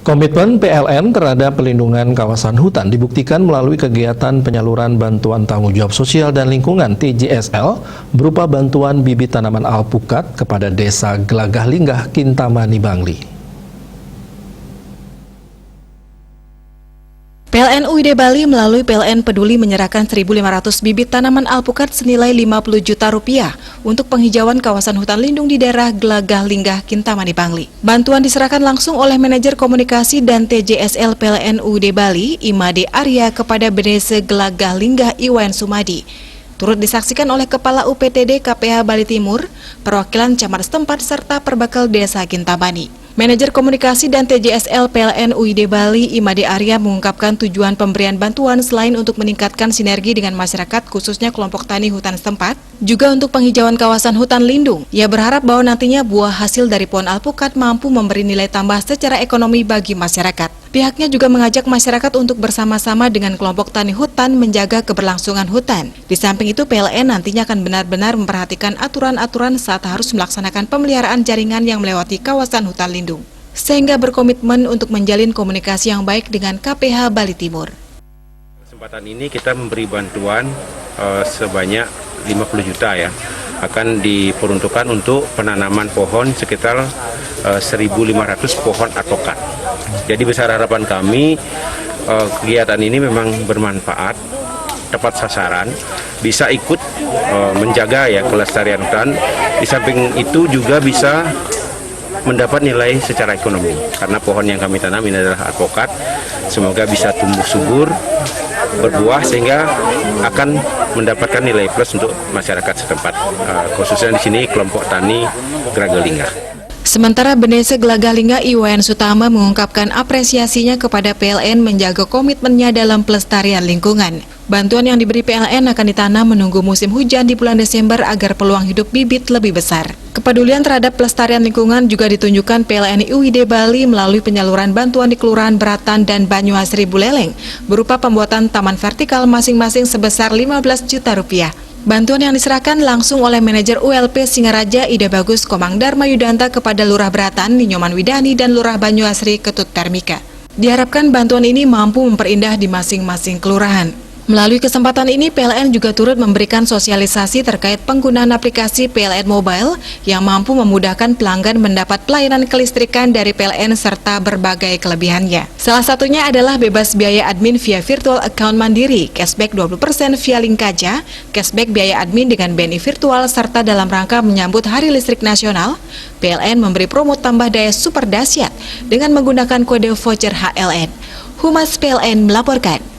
Komitmen PLN terhadap pelindungan kawasan hutan dibuktikan melalui kegiatan penyaluran bantuan tanggung jawab sosial dan lingkungan TJSL berupa bantuan bibit tanaman alpukat kepada Desa Gelagah Linggah, Kintamani, Bangli. PLN UID Bali melalui PLN Peduli menyerahkan 1.500 bibit tanaman alpukat senilai 50 juta rupiah untuk penghijauan kawasan hutan lindung di daerah Gelagah Linggah, Kintamani, Bangli. Bantuan diserahkan langsung oleh manajer komunikasi dan TJSL PLN UID Bali, Imade Arya, kepada Benese Gelagah Linggah Iwan Sumadi. Turut disaksikan oleh Kepala UPTD KPH Bali Timur, perwakilan camat setempat serta Perbakal Desa Kintamani. Manajer Komunikasi dan TJSL PLN UID Bali, Imade Arya, mengungkapkan tujuan pemberian bantuan selain untuk meningkatkan sinergi dengan masyarakat khususnya kelompok tani hutan setempat, juga untuk penghijauan kawasan hutan lindung. Ia berharap bahwa nantinya buah hasil dari pohon alpukat mampu memberi nilai tambah secara ekonomi bagi masyarakat. Pihaknya juga mengajak masyarakat untuk bersama-sama dengan kelompok tani hutan menjaga keberlangsungan hutan. Di samping itu, PLN nantinya akan benar-benar memperhatikan aturan-aturan saat harus melaksanakan pemeliharaan jaringan yang melewati kawasan hutan lindung, sehingga berkomitmen untuk menjalin komunikasi yang baik dengan KPH Bali Timur. Kesempatan ini kita memberi bantuan sebanyak 50 juta ya, akan diperuntukkan untuk penanaman pohon sekitar 1.500 pohon alpukat. Jadi besar harapan kami kegiatan ini memang bermanfaat, tepat sasaran, bisa ikut menjaga ya kelestarian hutan. Di samping itu juga bisa mendapat nilai secara ekonomi, karena pohon yang kami tanam ini adalah alpukat. Semoga bisa tumbuh subur, berbuah, sehingga akan mendapatkan nilai plus untuk masyarakat setempat, khususnya di sini kelompok tani Gelagah Linggah. Sementara Benese Gelagah Linggah Iwan Sutama mengungkapkan apresiasinya kepada PLN menjaga komitmennya dalam pelestarian lingkungan. Bantuan yang diberi PLN akan ditanam menunggu musim hujan di bulan Desember agar peluang hidup bibit lebih besar. Kepedulian terhadap pelestarian lingkungan juga ditunjukkan PLN UID Bali melalui penyaluran bantuan di Kelurahan Beratan dan Banyuasri Buleleng berupa pembuatan taman vertikal masing-masing sebesar 15 juta rupiah. Bantuan yang diserahkan langsung oleh manajer ULP Singaraja Ida Bagus Komang Dharma Yudanta kepada Lurah Beratan Ninyoman Widani dan Lurah Banyuasri Ketut Permika. Diharapkan bantuan ini mampu memperindah di masing-masing kelurahan. Melalui kesempatan ini, PLN juga turut memberikan sosialisasi terkait penggunaan aplikasi PLN Mobile yang mampu memudahkan pelanggan mendapat pelayanan kelistrikan dari PLN serta berbagai kelebihannya. Salah satunya adalah bebas biaya admin via virtual account mandiri, cashback 20% via link Kaja, cashback biaya admin dengan BNI virtual, serta dalam rangka menyambut Hari Listrik Nasional, PLN memberi promo tambah daya super dahsyat dengan menggunakan kode voucher HLN. Humas PLN melaporkan.